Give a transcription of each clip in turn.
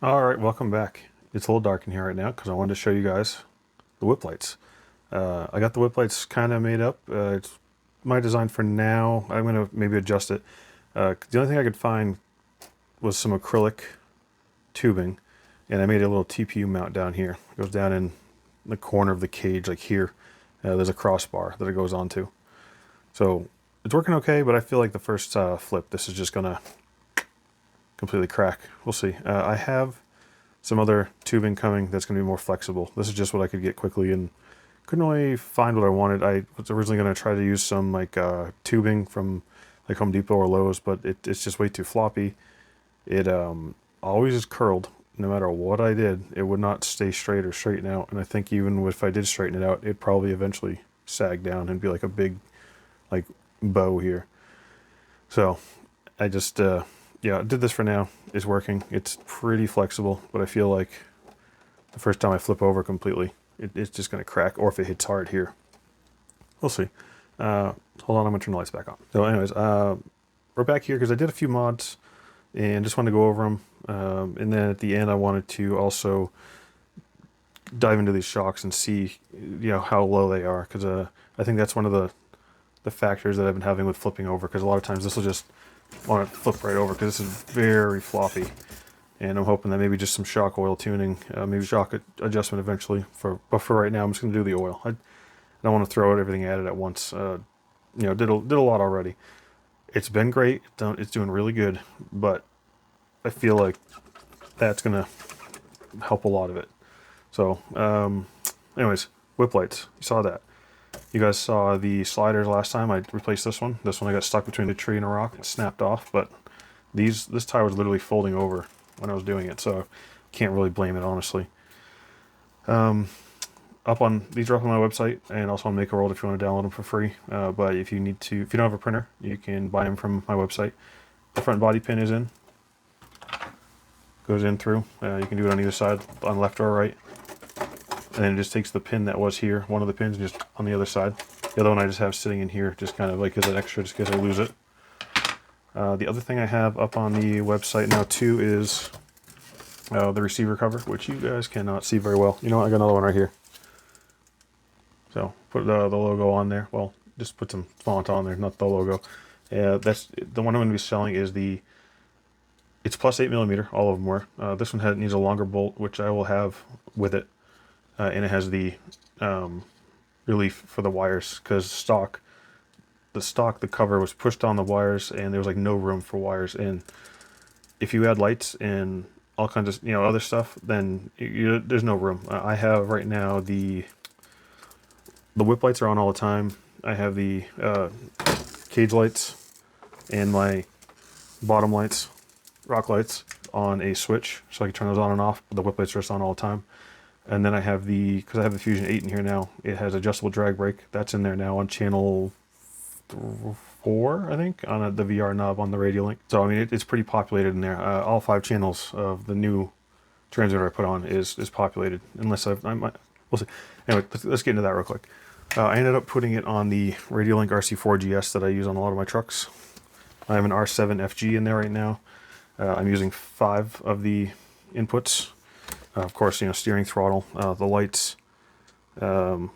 Alright, welcome back. It's a little dark in here right now because I wanted to show you guys the whip lights. I got the whip lights kind of made up. It's my design for now. I'm going to maybe adjust it. The only thing I could find was some acrylic tubing, and I made a little TPU mount down here. It goes down in the corner of the cage, like here. There's a crossbar that it goes onto. So it's working okay, but I feel like the first flip, this is just going to completely crack. We'll see. I have some other tubing coming that's going to be more flexible. This is just what I could get quickly and couldn't really find what I wanted. I was originally going to try to use some like tubing from like Home Depot or Lowe's, but it's just way too floppy. It always is curled. No matter what I did, it would not stay straight or straighten out. And I think even if I did straighten it out, it'd probably eventually sag down and be like a big like bow here. So I just yeah, I did this for now. It's working. It's pretty flexible, but I feel like the first time I flip over completely, it's just going to crack, or if it hits hard here. We'll see. Hold on, I'm going to turn the lights back on. So anyways, we're back here because I did a few mods and just wanted to go over them. And then at the end, I wanted to also dive into these shocks and see, you know, how low they are, because I think that's one of the factors that I've been having with flipping over, because a lot of times this will just want to flip right over because this is very floppy, and I'm hoping that maybe just some shock oil tuning, maybe shock adjustment eventually. But for right now, I'm just going to do the oil. I don't want to throw everything at it at once. You know, did a lot already. It's been great. It's doing really good, but I feel like that's going to help a lot of it. So, anyways, whip lights. You saw that. You guys saw the sliders last time. I replaced this one. This one I got stuck between a tree and a rock. It snapped off, but this tire was literally folding over when I was doing it, so can't really blame it, honestly. These are up on my website, and also on Make-A-World if you want to download them for free. But if you don't have a printer, you can buy them from my website. The front body pin is in. Goes in through. You can do it on either side, on left or right. And then it just takes the pin that was here, one of the pins, just on the other side. The other one I just have sitting in here, just kind of like as an extra, just in case I lose it. The other thing I have up on the website now too is the receiver cover, which you guys cannot see very well. You know what, I got another one right here. So put the logo on there. Well, just put some font on there, not the logo. That's the one I'm going to be selling is it's plus 8mm, all of them were. This one needs a longer bolt, which I will have with it. And it has the relief for the wires, because the cover was pushed on the wires, and there was like no room for wires in. If you add lights and all kinds of other stuff, then there's no room. I have right now the whip lights are on all the time. I have the cage lights and my bottom lights, rock lights, on a switch, so I can turn those on and off. The whip lights are just on all the time. And then I have because I have the Fusion 8 in here now, it has adjustable drag brake. That's in there now on channel 4, I think, on the VR knob on the radio link. So, I mean, it's pretty populated in there. All 5 channels of the new transmitter I put on is populated, unless I might, we'll see. Anyway, let's get into that real quick. I ended up putting it on the Radiolink RC4GS that I use on a lot of my trucks. I have an R7FG in there right now. I'm using 5 of the inputs. Of course, steering, throttle, the lights, SWD's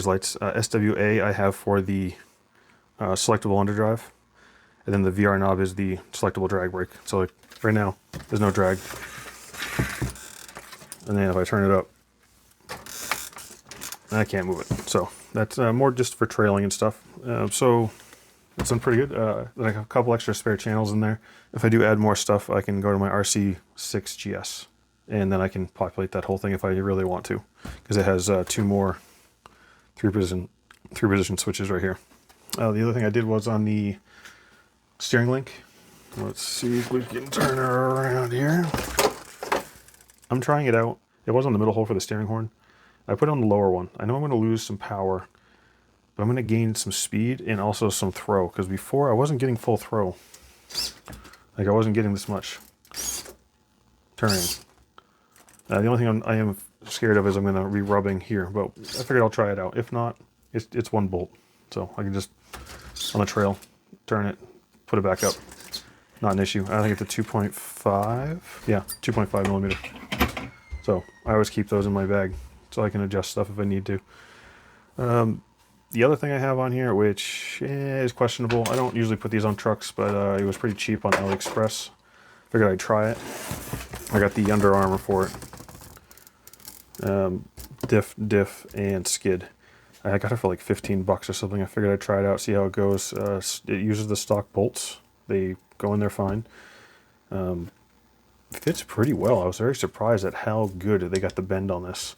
lights. SWA I have for the selectable underdrive, and then the VR knob is the selectable drag brake. So like right now, there's no drag. And then if I turn it up, I can't move it. So that's more just for trailing and stuff. So it's done pretty good. Like a couple extra spare channels in there. If I do add more stuff, I can go to my RC4GS, and then I can populate that whole thing if I really want to, because it has 2 more three position switches right here. The other thing I did was on the steering link. Let's see if we can turn it around here. I'm trying it out. It was on the middle hole for the steering horn. I put it on the lower one. I know I'm going to lose some power, but I'm going to gain some speed and also some throw, because before I wasn't getting full throw. Like I wasn't getting this much turning. The only thing I am scared of is I'm going to be rubbing here, but I figured I'll try it out. If not, it's 1 bolt, so I can just on the trail turn it, put it back up, not an issue. I think it's a 2.5. Yeah, 2.5 millimeter. So I always keep those in my bag so I can adjust stuff if I need to. The other thing I have on here, which is questionable, I don't usually put these on trucks, but it was pretty cheap on AliExpress. Figured I'd try it. I got the Under Armour for it. Diff, and skid. I got it for like 15 bucks or something. I figured I'd try it out, see how it goes. It uses the stock bolts. They go in there fine. Fits pretty well. I was very surprised at how good they got the bend on this.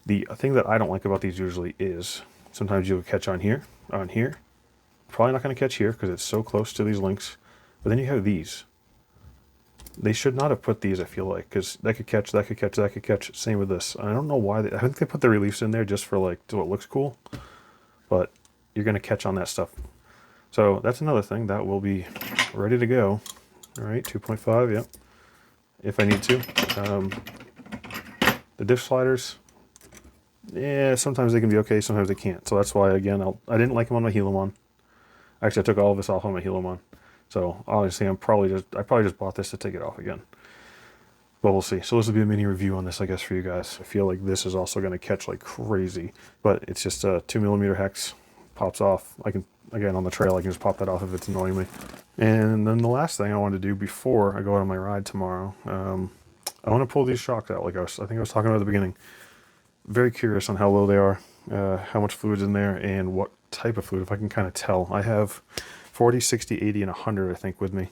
The thing that I don't like about these usually is sometimes you'll catch on here. Probably not going to catch here because it's so close to these links. But then you have these. They should not have put these, I feel like, because that could catch, that could catch, that could catch. Same with this. I don't know why. I think they put the reliefs in there just for like, so it looks cool. But you're going to catch on that stuff. So that's another thing. That will be ready to go. All right, 2.5, yep. If I need to. The diff sliders, yeah, sometimes they can be okay, sometimes they can't. So that's why, again, I didn't like them on my Helomon. Actually, I took all of this off on my Helomon. So obviously, I probably just bought this to take it off again. But we'll see. So this will be a mini review on this, I guess, for you guys. I feel like this is also going to catch like crazy, but it's just a 2mm hex, pops off. I can, again, on the trail, I can just pop that off if it's annoying me. And then the last thing I want to do before I go out on my ride tomorrow, I want to pull these shocks out. Like I think I was talking about at the beginning. Very curious on how low they are, how much fluid's in there, and what type of fluid, if I can kind of tell. I have 40, 60, 80, and 100, I think, with me.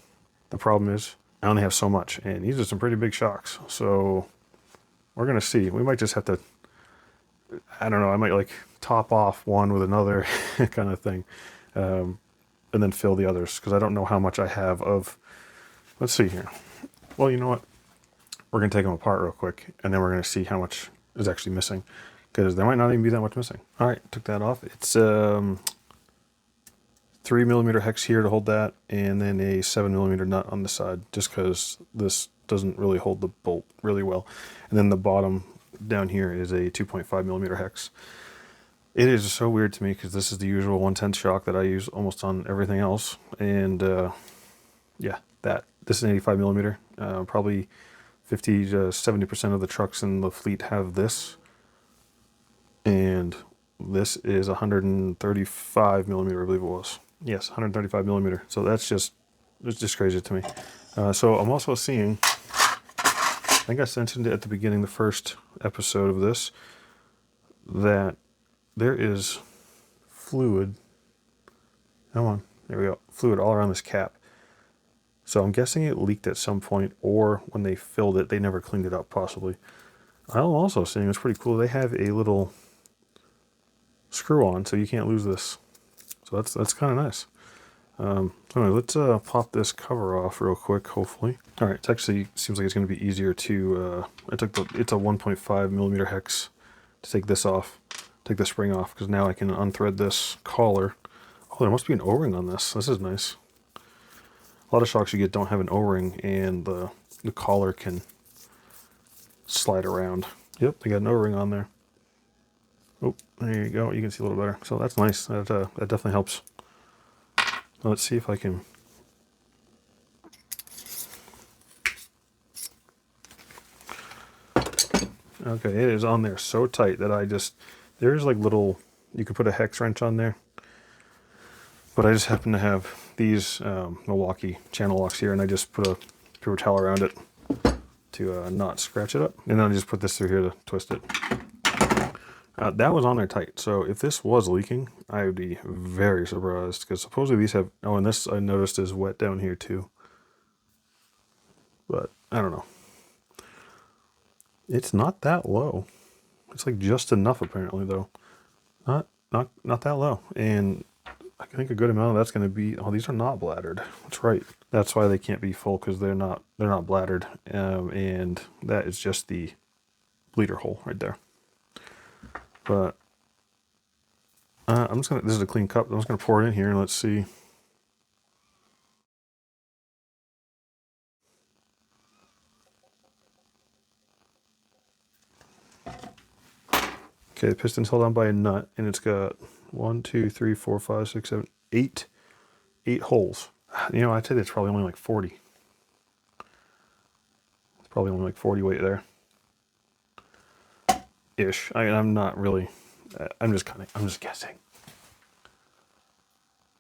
The problem is I only have so much, and these are some pretty big shocks. So we're going to see. We might just have to, I don't know, I might like top off one with another kind of thing, and then fill the others, because I don't know how much I have of, let's see here. Well, you know what? We're going to take them apart real quick, and then we're going to see how much is actually missing, because there might not even be that much missing. All right, took that off. It's 3mm hex here to hold that, and then a 7mm nut on the side, just because this doesn't really hold the bolt really well. And then the bottom down here is a 2.5mm hex. It is so weird to me because this is the usual 1/10 shock that I use almost on everything else, and yeah, this is an 85mm. Probably 50 to 70% of the trucks in the fleet have this, and this is 135mm, I believe it was. Yes, 135mm. So it's just crazy to me. So I'm also seeing, I think I mentioned it at the beginning, the first episode of this, that there is fluid. Come on, there we go. Fluid all around this cap. So I'm guessing it leaked at some point, or when they filled it, they never cleaned it up, possibly. I'm also seeing, it's pretty cool, they have a little screw on, so you can't lose this. So that's kind of nice. So anyway, let's pop this cover off real quick, hopefully. All right, it actually seems like it's going to be easier to, it's a 1.5mm hex to take this off, take the spring off, because now I can unthread this collar. Oh, there must be an O-ring on this. This is nice. A lot of shocks you get don't have an O-ring, and the collar can slide around. Yep, they got an O-ring on there. Oh, there you go. You can see a little better. So that's nice. That definitely helps. Let's see if I can. Okay, it is on there so tight that there's like little, you could put a hex wrench on there. But I just happen to have these Milwaukee channel locks here, and I just put a paper towel around it to not scratch it up. And then I just put this through here to twist it. That was on there tight, so if this was leaking, I would be very surprised, because supposedly these have, oh, and this I noticed is wet down here too. But I don't know. It's not that low. It's like just enough apparently though. Not that low. And I think a good amount of that's going to be, oh, these are not bladdered. That's right. That's why they can't be full, because they're not bladdered. And that is just the bleeder hole right there. But I'm just gonna, this is a clean cup. I'm just gonna pour it in here and let's see. Okay, the piston's held on by a nut, and it's got 1, 2, 3, 4, 5, 6, 7, 8 holes. You know, I'd say that's probably only like 40. It's probably only like 40 weight there. Ish. I'm not really, I'm just guessing.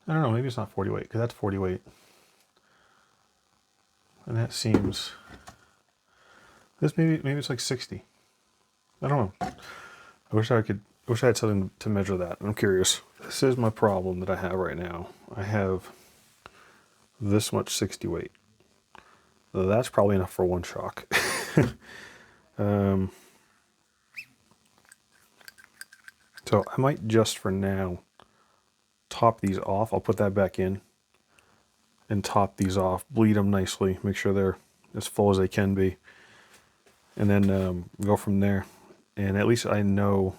I don't know, maybe it's not 40 weight, because that's 40 weight. And that seems, this maybe it's like 60. I don't know. I wish I had something to measure that. I'm curious. This is my problem that I have right now. I have this much 60 weight. So that's probably enough for one shock. So I might just for now top these off. I'll put that back in and top these off, bleed them nicely, make sure they're as full as they can be, and then go from there. And at least I know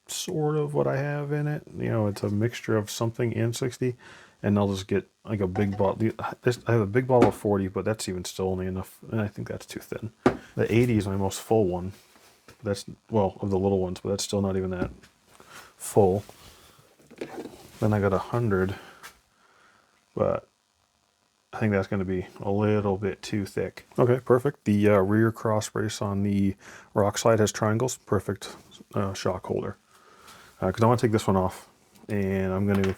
sort of what I have in it. You know, it's a mixture of something and 60, and I'll just get like a big bottle. I have a big bottle of 40, but that's even still only enough, and I think that's too thin. The 80 is my most full one. That's, well, of the little ones, but that's still not even that full. Then I got 100, but I think that's going to be a little bit too thick. Okay, perfect. The rear cross brace on the Rockslide has triangles. Perfect shock holder. Because I want to take this one off, and I'm going to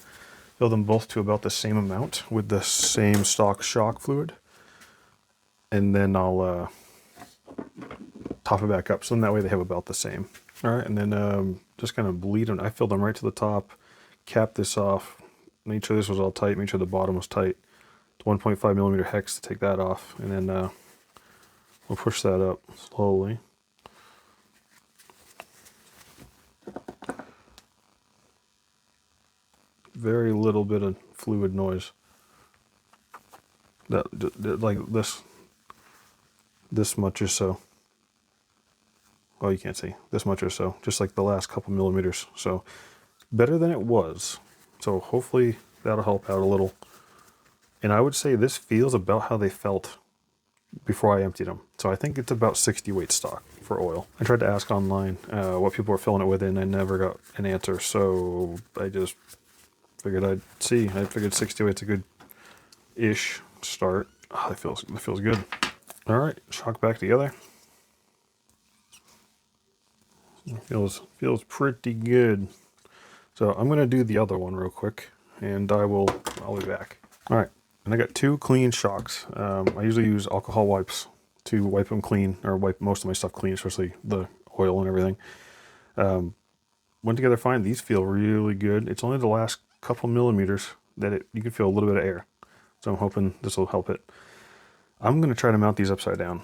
fill them both to about the same amount with the same stock shock fluid, and then I'll top it back up, so then that way they have about the same. All right, and then just kind of bleed them. I filled them right to the top, capped this off, made sure this was all tight, made sure the bottom was tight. 1.5 millimeter hex to take that off, and then we'll push that up slowly. Very little bit of fluid noise. That like this much or so. Oh, you can't see. This much or so. Just like the last couple millimeters. So better than it was. So hopefully that'll help out a little. And I would say this feels about how they felt before I emptied them. So I think it's about 60 weight stock for oil. I tried to ask online what people were filling it with, and I never got an answer. So I just figured I'd see. I figured 60 weight's a good-ish start. Oh, that feels good. All right, shock back together. It feels pretty good. So I'm gonna do the other one real quick, and I'll be back. All right, and I got 2 clean shocks. I usually use alcohol wipes to wipe them clean, or wipe most of my stuff clean, especially the oil and everything. Went together fine. These feel really good. It's only the last couple millimeters that you can feel a little bit of air. So I'm hoping this will help it. I'm gonna try to mount these upside down.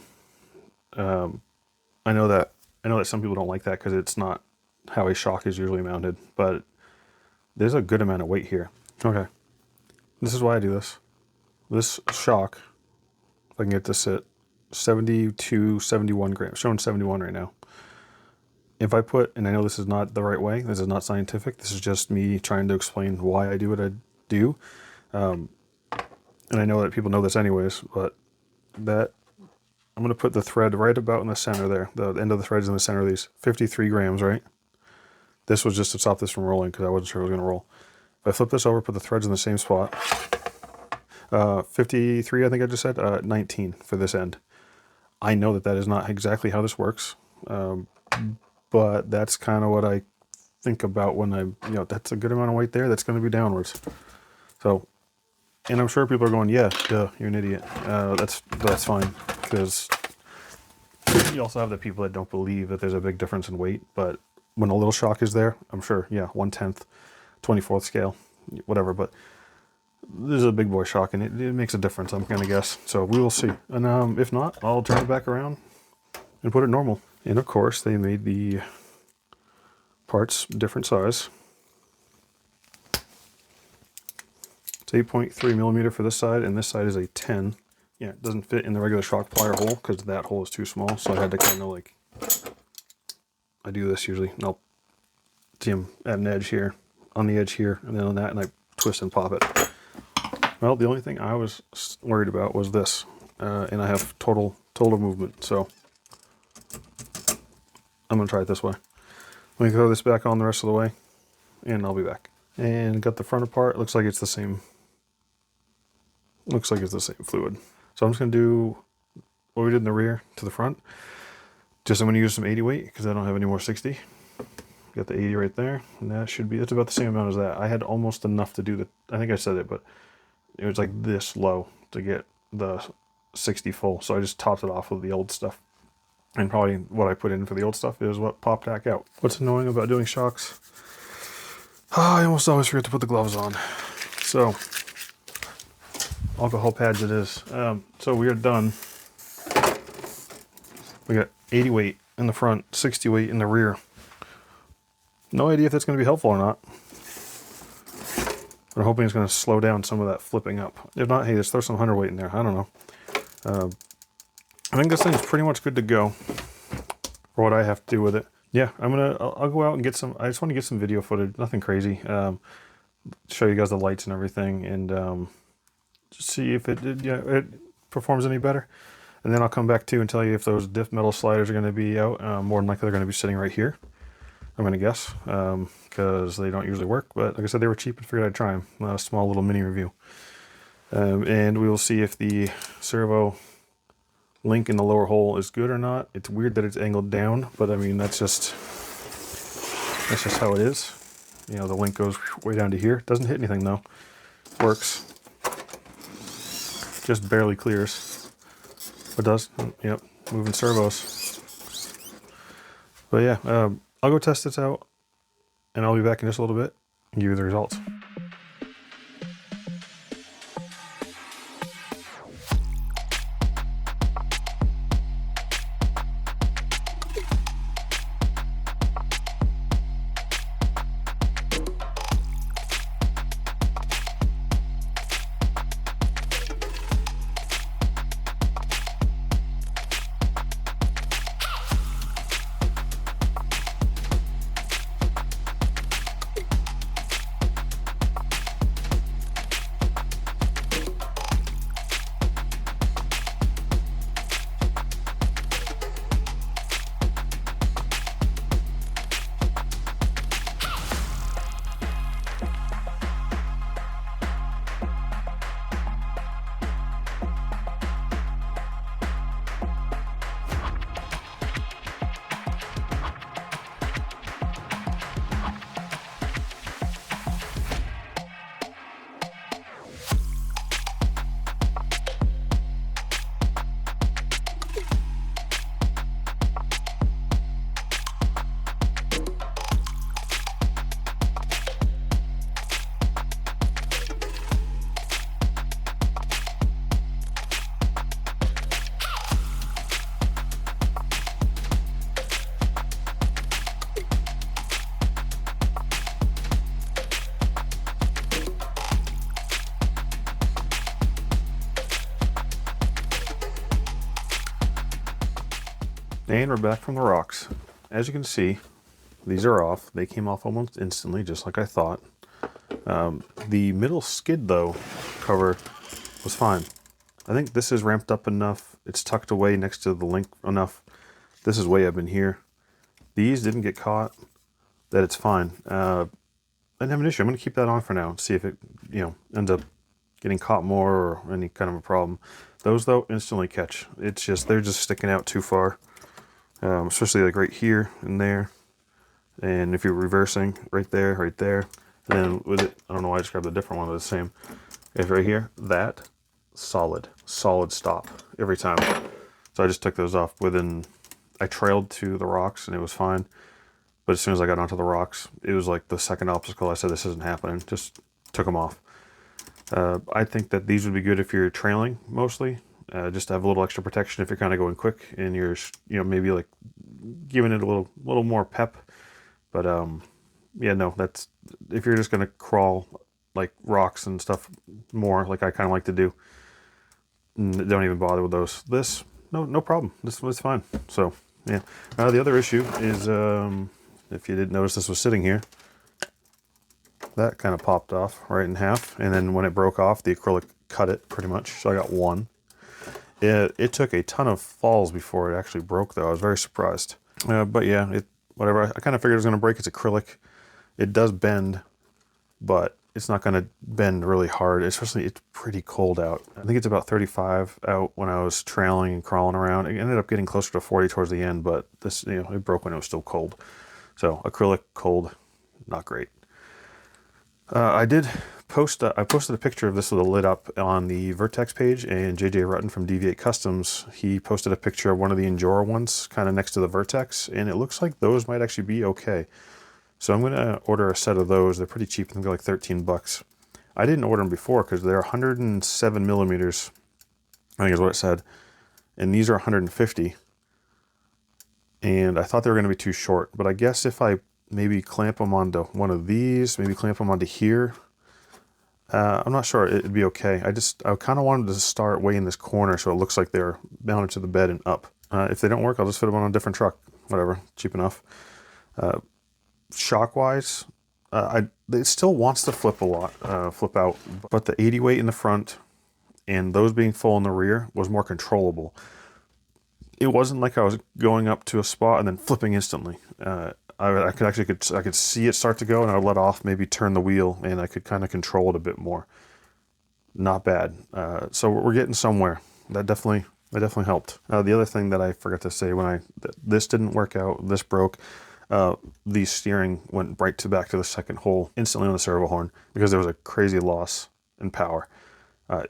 I know that some people don't like that because it's not how a shock is usually mounted, but there's a good amount of weight here. Okay, this is why I do this. This shock, if I can get this at 70 to 71 grams, showing 71 right now. If I put, and I know this is not the right way, this is not scientific, this is just me trying to explain why I do what I do. And I know that people know this anyways, but that, I'm going to put the thread right about in the center there. The end of the thread's in the center of these. 53 grams, right? This was just to stop this from rolling because I wasn't sure it was going to roll. If I flip this over, put the threads in the same spot. 53, I think I just said, 19 for this end. I know that is not exactly how this works, but that's kind of what I think about when that's a good amount of weight there. That's going to be downwards. So, and I'm sure people are going, yeah, duh, you're an idiot. That's fine, because you also have the people that don't believe that there's a big difference in weight, but when a little shock is there, I'm sure, yeah, 1/10, 24th scale, whatever, but this is a big boy shock, and it makes a difference, I'm going to guess. So we will see. And if not, I'll turn it back around and put it normal. And of course, they made the parts different size. It's 8.3 millimeter for this side, and this side is a 10. Yeah, it doesn't fit in the regular shock plier hole because that hole is too small, so I had to kind of like, I do this usually, and I'll see them at an edge here, on the edge here, and then on that, and I twist and pop it. Well, the only thing I was worried about was this, and I have total movement, so I'm going to try it this way. Let me throw this back on the rest of the way, and I'll be back. And got the front apart. Looks like it's the same Looks like it's the same fluid. So I'm just gonna do what we did in the rear to the front. Just I'm gonna use some 80 weight because I don't have any more 60. Got the 80 right there, and that's about the same amount as that. I had almost enough to do the, I think I said it, but it was like this low to get the 60 full. So I just topped it off with the old stuff. And probably what I put in for the old stuff is what popped back out. What's annoying about doing shocks? I almost always forget to put the gloves on. So, alcohol pads it is. So we are done. We got 80 weight in the front, 60 weight in the rear. No idea if that's going to be helpful or not. But I'm hoping it's going to slow down some of that flipping up. If not, hey, let's throw some 100 weight in there. I don't know. I think this thing's pretty much good to go for what I have to do with it. Yeah, I'll go out and get some, I just want to get some video footage, nothing crazy. Show you guys the lights and everything, and just see if it performs any better. And then I'll come back to and tell you if those diff metal sliders are going to be out. More than likely they're going to be sitting right here, I'm going to guess, because they don't usually work. But like I said, they were cheap and figured I'd try them. A small little mini review. And we will see if the servo link in the lower hole is good or not. It's weird that it's angled down, but I mean, that's just how it is. You know, the link goes way down to here. Doesn't hit anything though. Works. Just barely clears. It does. Yep. Moving servos. But yeah, I'll go test this out, and I'll be back in just a little bit and give you the results. And we're back from the rocks. As you can see, these are off. They came off almost instantly, just like I thought. The middle skid, though, cover was fine. I think this is ramped up enough. It's tucked away next to the link enough. This is way up in here. These didn't get caught. That it's fine. I didn't have an issue. I'm going to keep that on for now and see if it, ends up getting caught more or any kind of a problem. Those, though, instantly catch. It's just, they're just sticking out too far. Especially like right here and there, and if you're reversing right there, and then with it, I don't know why I just grabbed a different one, but the same. If right here, that solid stop every time. So I just took those off I trailed to the rocks and it was fine, but as soon as I got onto the rocks, it was like the second obstacle. I said this isn't happening, just took them off. I think that these would be good if you're trailing mostly. Just to have a little extra protection if you're kind of going quick and you're, maybe like giving it a little more pep. But yeah, no, that's if you're just gonna crawl like rocks and stuff more, like I kind of like to do. Don't even bother with those. This, no problem. This was fine. So yeah. The other issue is if you didn't notice, this was sitting here. That kind of popped off right in half, and then when it broke off, the acrylic cut it pretty much. So I got one. It took a ton of falls before it actually broke, though. I was very surprised. But yeah, whatever. I kind of figured it was going to break. It's acrylic. It does bend, but it's not going to bend really hard, especially it's pretty cold out. I think it's about 35 out when I was trailing and crawling around. It ended up getting closer to 40 towards the end, but this, you know, it broke when it was still cold. So acrylic cold, not great. I did post, I posted a picture of this with a lid up on the Vertex page, and JJ Rutten from Deviate Customs, he posted a picture of one of the Endura ones kind of next to the Vertex, and it looks like those might actually be okay. So I'm going to order a set of those. They're pretty cheap. I think they're like 13 bucks. I didn't order them before because they're 107 millimeters, I think is what it said, and these are 150. And I thought they were going to be too short, but I guess if I maybe clamp them onto one of these, maybe clamp them onto here, I'm not sure, it'd be okay. I kind of wanted to start way in this corner so it looks like they're mounted to the bed and up. If they don't work, I'll just fit them on a different truck, whatever, cheap enough. Shock wise, it still wants to flip a lot, flip out, but the 80 weight in the front and those being full in the rear was more controllable. It wasn't like I was going up to a spot and then flipping instantly. I could see it start to go, and I would let off, maybe turn the wheel, and I could kind of control it a bit more. Not bad. So we're getting somewhere. That definitely helped. The other thing that I forgot to say, when this didn't work out, this broke. The steering went back to the second hole instantly on the servo horn because there was a crazy loss in power.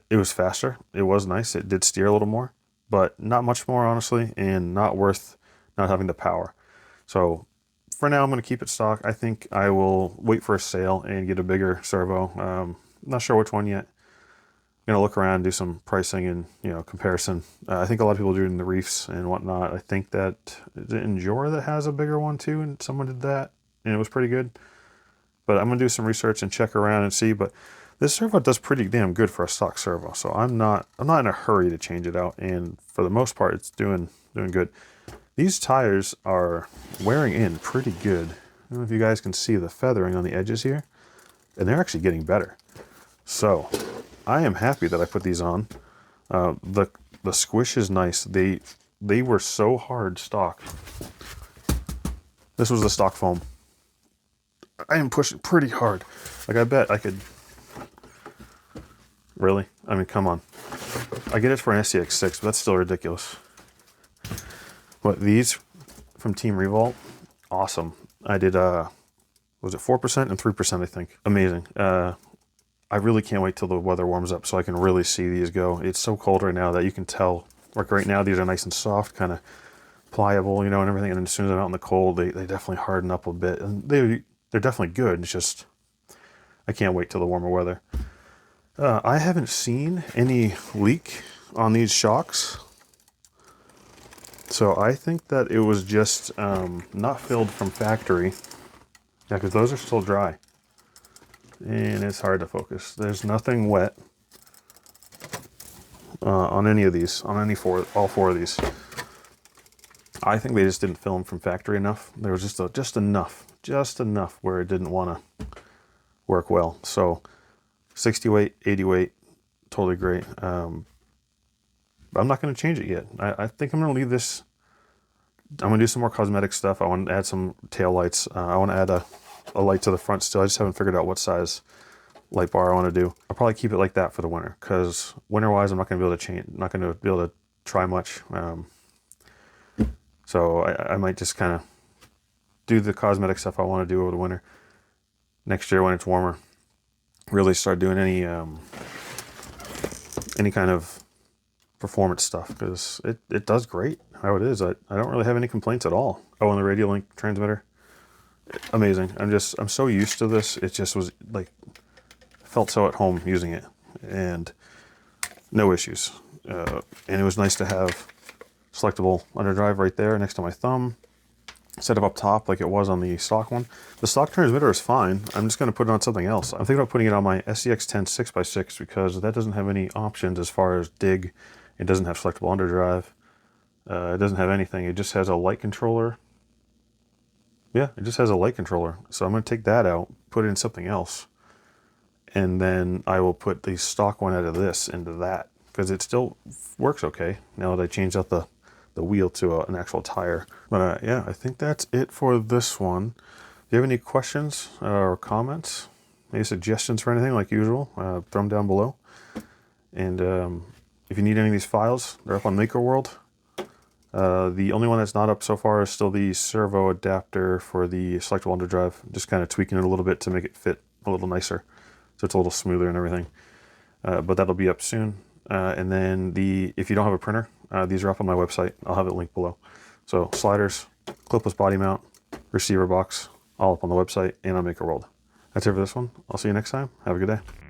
It was faster. It was nice. It did steer a little more, but not much more, honestly, and not worth not having the power. So for now, I'm going to keep it stock. I think I will wait for a sale and get a bigger servo. Not sure which one yet. I'm going to look around, do some pricing and, you know, comparison. I think a lot of people do it in the reefs and whatnot. I think that is it Endura that has a bigger one too, and someone did that and it was pretty good. But I'm going to do some research and check around and see. But this servo does pretty damn good for a stock servo, so I'm not in a hurry to change it out. And for the most part, it's doing good. These tires are wearing in pretty good. I don't know if you guys can see the feathering on the edges here, and they're actually getting better. So I am happy that I put these on. The squish is nice. They were so hard stock. This was the stock foam. I am pushing pretty hard. Like, I bet I could. Really? I mean, come on. I get it for an SCX6, but that's still ridiculous. But these from Team Revolt, awesome. I did, was it 4% and 3%, I think. Amazing. I really can't wait till the weather warms up so I can really see these go. It's so cold right now that you can tell, like right now, these are nice and soft, kind of pliable, you know, and everything. And then as soon as I'm out in the cold, they definitely harden up a bit. And they're definitely good. It's just, I can't wait till the warmer weather. I haven't seen any leak on these shocks. So I think that it was just not filled from factory. Yeah, because those are still dry. And it's hard to focus. There's nothing wet on any of these, on all four of these. I think they just didn't fill them from factory enough. There was just enough where it didn't want to work well. So 60 weight, 80 weight, totally great. I'm not going to change it yet. I think I'm going to leave this. I'm going to do some more cosmetic stuff. I want to add some tail lights. I want to add a light to the front still. I just haven't figured out what size light bar I want to do. I'll probably keep it like that for the winter, because winter-wise, I'm not going to be able to change. Not going to be able to try much. So I might just kind of do the cosmetic stuff I want to do over the winter. Next year when it's warmer, really start doing any kind of performance stuff, because it does great how it is. I don't really have any complaints at all. Oh, and the radial link transmitter, amazing. I'm so used to this. It just was like, felt so at home using it, and no issues. And it was nice to have selectable underdrive right there next to my thumb, instead of up top like it was on the stock one. The stock transmitter is fine. I'm just going to put it on something else. I'm thinking about putting it on my SCX10 6x6, because that doesn't have any options as far as dig. It doesn't have selectable underdrive. It doesn't have anything. It just has a light controller. Yeah, it just has a light controller. So I'm going to take that out, put it in something else, and then I will put the stock one out of this into that, because it still works okay now that I changed out the wheel to an actual tire. But yeah, I think that's it for this one. Do you have any questions or comments? any suggestions for anything like usual, throw them down below. And if you need any of these files, they're up on Maker World. The only one that's not up so far is still the servo adapter for the selectable underdrive. Just kind of tweaking it a little bit to make it fit a little nicer, so it's a little smoother and everything. But that'll be up soon. And then if you don't have a printer, these are up on my website. I'll have it linked below. So sliders, clipless body mount, receiver box, all up on the website and on Maker World. That's it for this one. I'll see you next time. Have a good day.